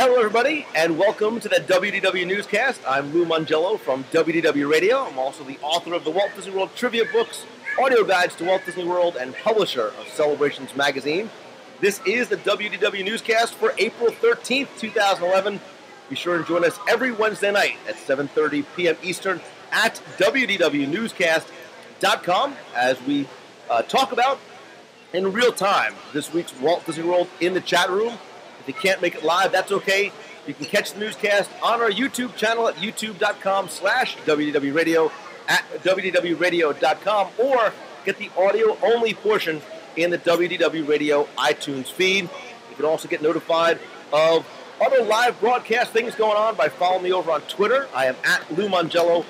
Hello, everybody, and welcome to the WDW Newscast. I'm Lou Mangello from WDW Radio. I'm also the author of the Walt Disney World Trivia Books, audio guides to Walt Disney World, and publisher of Celebrations Magazine. This is the WDW Newscast for April 13th, 2011. Be sure and join us every Wednesday night at 7:30 p.m. Eastern at WDWNewscast.com as we talk about, in real time, this week's Walt Disney World in the chat room. If you can't make it live, that's okay. You can catch the newscast on our YouTube channel at youtube.com/WDWRadio, at WDWRadio.com, or get the audio-only portion in the WDW Radio iTunes feed. You can also get notified of other live broadcast things going on by following me over on Twitter. I am at Lou Mangello,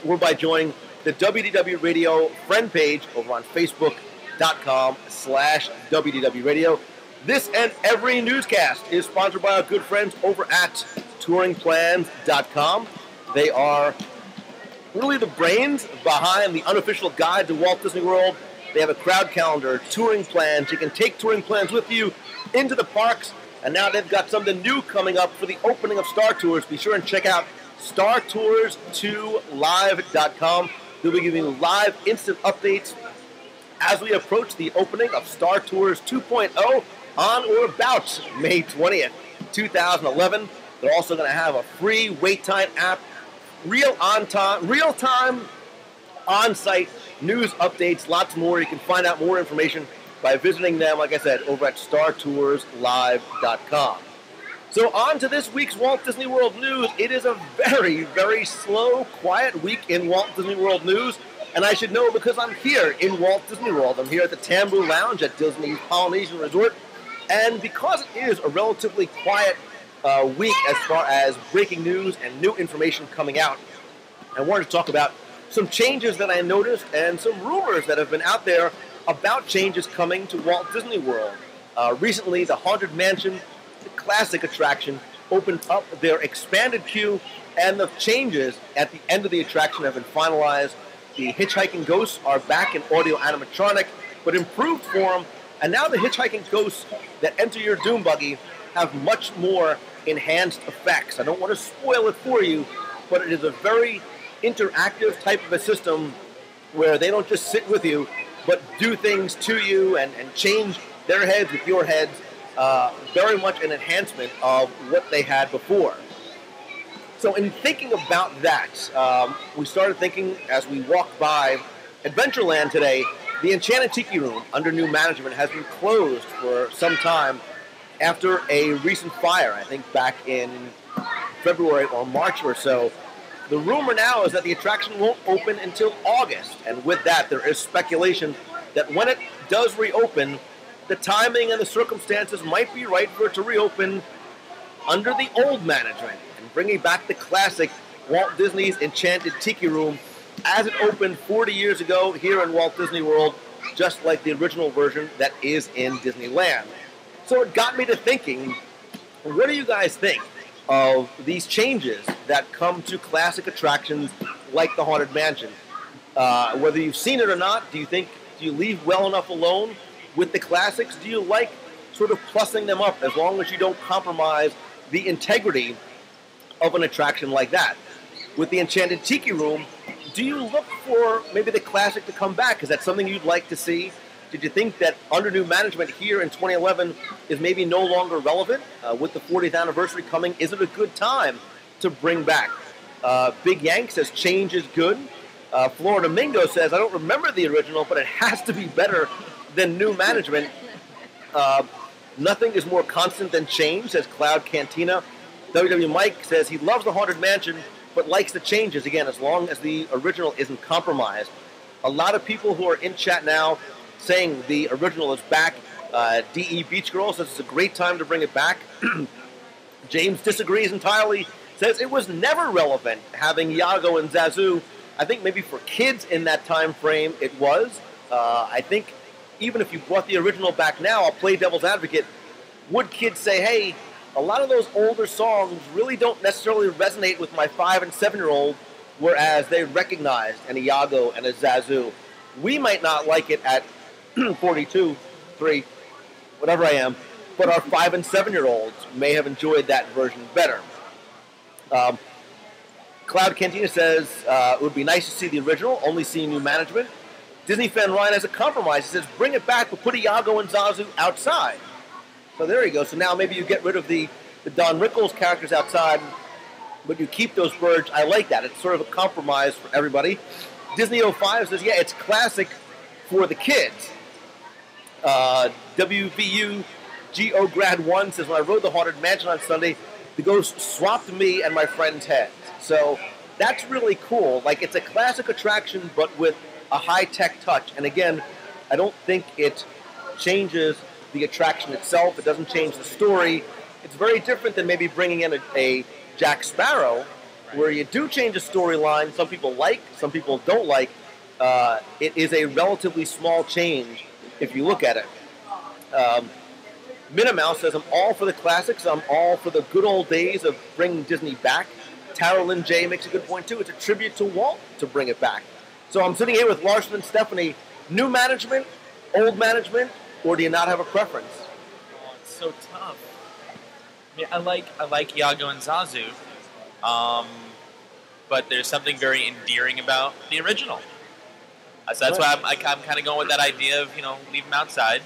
or by joining the WDW Radio friend page over on Facebook.com/WDW Radio. This and every newscast is sponsored by our good friends over at TouringPlans.com. They are really the brains behind the unofficial guide to Walt Disney World. They have a crowd calendar, touring plans. You can take touring plans with you into the parks. And now they've got something new coming up for the opening of Star Tours. Be sure and check out StarTours2Live.com. They'll be giving you live instant updates as we approach the opening of Star Tours 2.0 on or about May 20th, 2011. They're also going to have a free wait time app, real-time, on-site news updates, lots more. You can find out more information by visiting them, like I said, over at StarToursLive.com. So on to this week's Walt Disney World news. It is a very, very slow, quiet week in Walt Disney World news. And I should know because I'm here in Walt Disney World. I'm here at the Tambu Lounge at Disney's Polynesian Resort. And because it is a relatively quiet week as far as breaking news and new information coming out, I wanted to talk about some changes that I noticed and some rumors that have been out there about changes coming to Walt Disney World. Recently, the Haunted Mansion, the classic attraction, opened up their expanded queue, and the changes at the end of the attraction have been finalized. The hitchhiking ghosts are back in audio animatronic, but improved form. And now the hitchhiking ghosts that enter your Doom Buggy have much more enhanced effects. I don't want to spoil it for you, but it is a very interactive type of a system where they don't just sit with you, but do things to you and change their heads with your heads. Very much an enhancement of what they had before. So in thinking about that, we started thinking as we walked by Adventureland today. The Enchanted Tiki room, under new management, has been closed for some time after a recent fire, I think back in February or March or so. The rumor now is that the attraction won't open until August, and with that, there is speculation that when it does reopen, the timing and the circumstances might be right for it to reopen under the old management, and bringing back the classic Walt Disney's Enchanted Tiki room as it opened 40 years ago here in Walt Disney World, just like the original version that is in Disneyland. So it got me to thinking, what do you guys think of these changes that come to classic attractions like the Haunted Mansion? Whether you've seen it or not, do you leave well enough alone with the classics? Do you like sort of plussing them up as long as you don't compromise the integrity of an attraction like that? With the Enchanted Tiki room, do you look for maybe the classic to come back? Is that something you'd like to see? Did you think that under new management here in 2011 is maybe no longer relevant? With the 40th anniversary coming, is it a good time to bring back? Big Yank says change is good. Florida Mingo says, I don't remember the original, but it has to be better than new management. Nothing is more constant than change, says Cloud Cantina. WW Mike says he loves the Haunted Mansion, but likes the changes, again, as long as the original isn't compromised. A lot of people who are in chat now saying the original is back. D.E. Beach Girl says it's a great time to bring it back. James disagrees entirely, says it was never relevant having Iago and Zazu. I think maybe for kids in that time frame it was. I think even if you brought the original back now, I'll play devil's advocate, would kids say, hey, a lot of those older songs really don't necessarily resonate with my 5- and 7-year-old, whereas they recognized an Iago and a Zazu. We might not like it at 42, 3, whatever I am, but our 5- and 7-year-olds may have enjoyed that version better. Cloud Cantina says it would be nice to see the original, only seeing new management. Disney fan Ryan has a compromise. He says, bring it back, but put Iago and Zazu outside. So there you go. So now maybe you get rid of the Don Rickles characters outside, but you keep those birds. I like that. It's sort of a compromise for everybody. Disney 05 says, yeah, it's classic for the kids. WVU GO Grad 1 says, when I rode the Haunted Mansion on Sunday, the ghost swapped me and my friend's heads. So that's really cool. Like, it's a classic attraction, but with a high-tech touch. And again, I don't think it changes the attraction itself. It doesn't change the story. It's very different than maybe bringing in a Jack Sparrow, where you do change a storyline. Some people like, some people don't like. It is a relatively small change if you look at it. Minnie Mouse says, I'm all for the classics. I'm all for the good old days of bringing Disney back. Tara Lynn J makes a good point, too. It's a tribute to Walt to bring it back. So I'm sitting here with Larson and Stephanie. New management, old management, or do you not have a preference? Oh, it's so tough. I mean, I like Iago and Zazu, but there's something very endearing about the original. So that's why I'm kind of going with that idea of, leave them outside,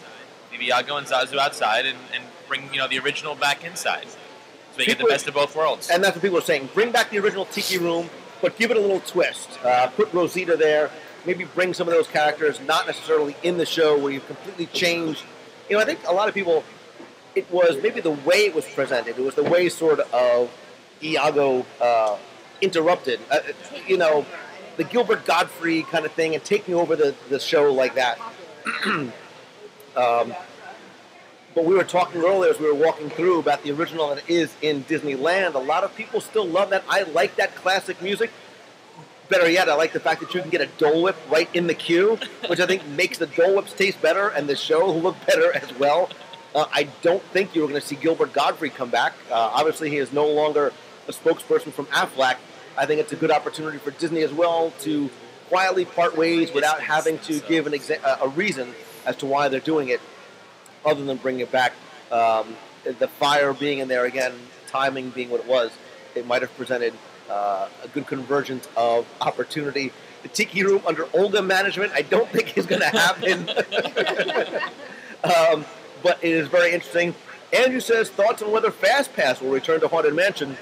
leave Iago and Zazu outside, and bring the original back inside. So you get the best of both worlds. And that's what people are saying. Bring back the original Tiki Room, but give it a little twist. Put Rosita there. Maybe bring some of those characters, not necessarily in the show where you've completely changed. I think a lot of people, it was maybe the way it was presented. It was the way sort of Iago interrupted. The Gilbert Godfrey kind of thing and taking over the show like that. But we were talking earlier as we were walking through about the original that is in Disneyland. A lot of people still love that. I like that classic music. Better yet, I like the fact that you can get a Dole Whip right in the queue, which I think makes the Dole Whips taste better and the show look better as well. I don't think you were going to see Gilbert Godfrey come back. Obviously, he is no longer a spokesperson from Aflac. I think it's a good opportunity for Disney as well to quietly part ways without having to give a reason as to why they're doing it, other than bringing it back. The fire being in there again, timing being what it was, it might have presented a good convergence of opportunity. The Tiki Room under Olga management, I don't think is going to happen. But it is very interesting. Andrew says, thoughts on whether Fast Pass will return to Haunted Mansion.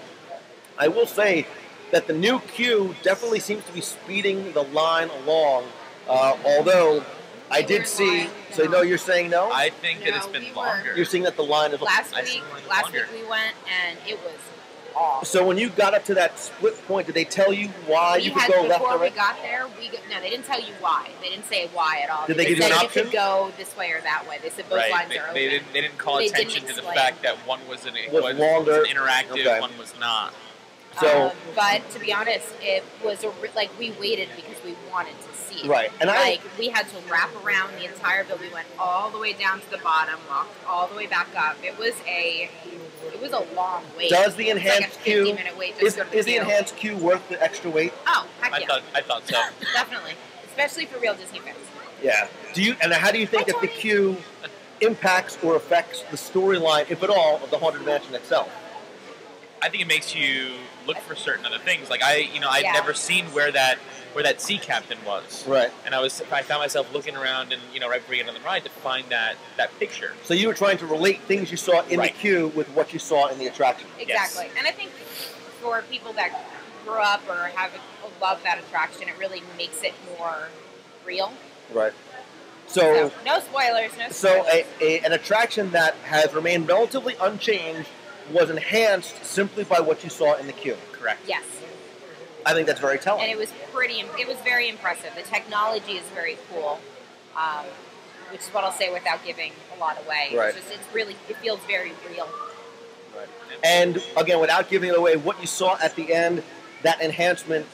I will say that the new queue definitely seems to be speeding the line along. Although I did see, so no, you're saying no? I think that it's been longer. You're seeing that the line is last week we went and it was off. So when you got up to that split point, did they tell you why you could go left or right? Before we got there, no, they didn't tell you why. They didn't say why at all. Did they give you an option? You could go this way or that way. They said both lines are open. They didn't call attention to the fact that one was longer, interactive, one was not. So, but to be honest, it was we waited because we wanted to see it. Right, and we had to wrap around the entire building. We went all the way down to the bottom, walked all the way back up. It was a long wait. Does the enhanced queue? 50-minute wait Is the enhanced queue worth the extra wait? Oh, heck yeah! I thought so. Definitely, especially for real Disney fans. Yeah. How do you think that the queue impacts or affects the storyline, if at all, of the Haunted Mansion itself? I think it makes you look for certain other things. Like I'd never seen where that sea captain was. Right. And I found myself looking around and right before we get on the ride to find that picture. So you were trying to relate things you saw in the queue with what you saw in the attraction. Exactly. Yes. And I think for people that grew up or love that attraction, it really makes it more real. Right. So no spoilers. So an attraction that has remained relatively unchanged was enhanced simply by what you saw in the queue. Correct. Yes. I think that's very telling. And it was very impressive. The technology is very cool, which is what I'll say without giving a lot away. Right. It feels very real. Right. And again, without giving it away, what you saw at the end, that enhancement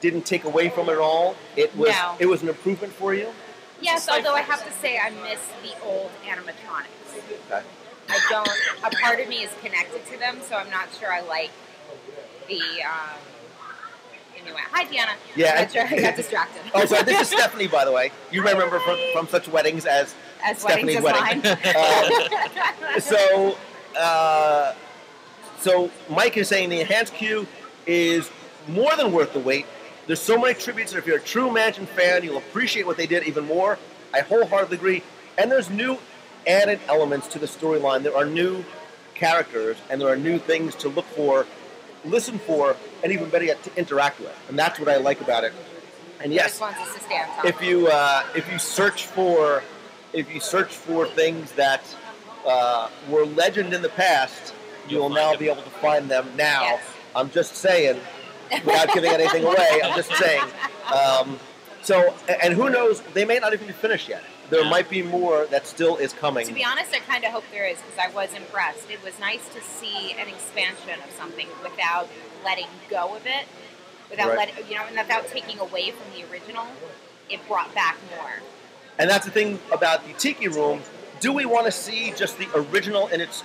didn't take away from it at all. It was an improvement for you. Yes, although I have to say I miss the old animatronics. Okay. A part of me is connected to them, so I'm not sure I like the new one. Hi, Deanna. Yeah. I got distracted. Oh, so this is Stephanie, by the way. You remember from such weddings as As Stephanie's weddings as wedding. So Mike is saying the enhanced queue is more than worth the wait. There's so many tributes that if you're a true Mansion fan, you'll appreciate what they did even more. I wholeheartedly agree. And there's new added elements to the storyline. There are new characters, and there are new things to look for, listen for, and even better yet, to interact with. And that's what I like about it. And yes, if you search for things that were legend in the past, you will now be able to find them now. Yes. I'm just saying, without giving anything away, I'm just saying. And who knows, they may not even be finished yet. There might be more that still is coming. To be honest, I kind of hope there is, because I was impressed. It was nice to see an expansion of something without letting go of it, without and without taking away from the original. It brought back more. And that's the thing about the Tiki Room. Do we want to see just the original in its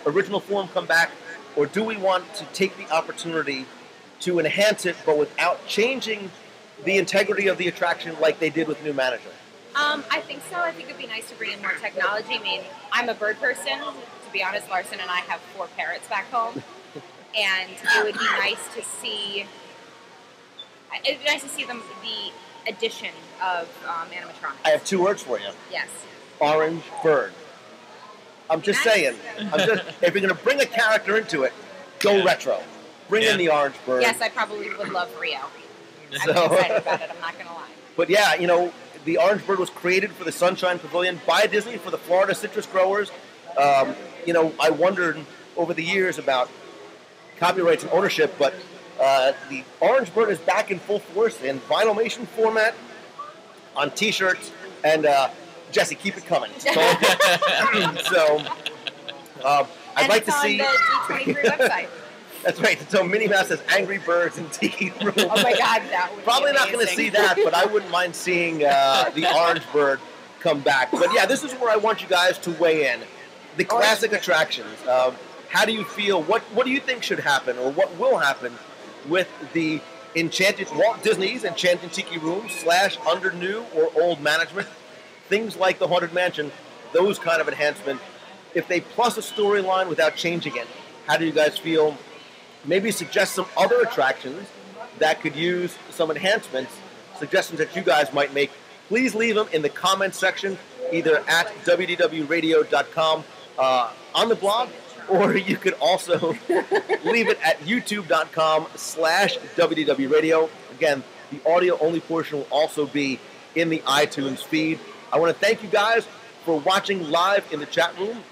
original form come back, or do we want to take the opportunity to enhance it, but without changing the integrity of the attraction like they did with new management? I think so. I think it'd be nice to bring in more technology. I mean, I'm a bird person. To be honest, Larson and I have 4 parrots back home, and it would be nice to see. It'd be nice to see the addition of animatronics. I have 2 words for you. Yes. Orange bird. I'm just saying. If you're going to bring a character into it, go retro. Bring in the orange bird. Yes, I probably would love Rio. I'm excited about it. I'm not going to lie. But yeah, the orange bird was created for the Sunshine Pavilion by Disney for the Florida citrus growers. I wondered over the years about copyrights and ownership, but the orange bird is back in full force in vinylmation format on T-shirts, and Jesse, keep it coming. I'd like to see. And it's on the D23 website. That's right. So Minnie Mouse has Angry Birds and Tiki Room. Oh my God, that would Probably be not going to see that, but I wouldn't mind seeing the orange bird come back. But yeah, this is where I want you guys to weigh in. The classic attractions. How do you feel? What do you think should happen, or what will happen with the Walt Disney's Enchanted Tiki Room / under new or old management? Things like the Haunted Mansion, those kind of enhancements. If they plus a storyline without changing it, how do you guys feel? Maybe suggest some other attractions that could use some enhancements, suggestions that you guys might make. Please leave them in the comments section, either at WDWradio.com on the blog, or you could also leave it at youtube.com/WDWradio. Again, the audio-only portion will also be in the iTunes feed. I want to thank you guys for watching live in the chat room.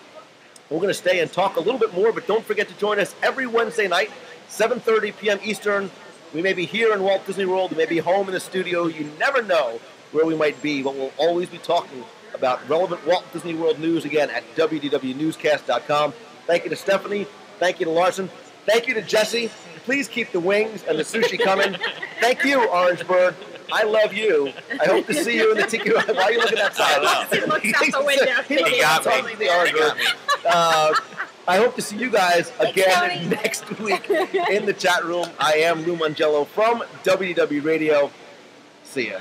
We're going to stay and talk a little bit more, but don't forget to join us every Wednesday night, 7:30 p.m. Eastern. We may be here in Walt Disney World. We may be home in the studio. You never know where we might be, but we'll always be talking about relevant Walt Disney World news again at WDWNewsCast.com. Thank you to Stephanie. Thank you to Larson. Thank you to Jesse. Please keep the wings and the sushi coming. Thank you, Orange Bird. I love you. I hope to see you in the Tiki Room. Why are you looking outside? He looks out the window. He got me. I hope to see you guys again next week in the chat room. I am Lou Mangello from WDW Radio. See ya.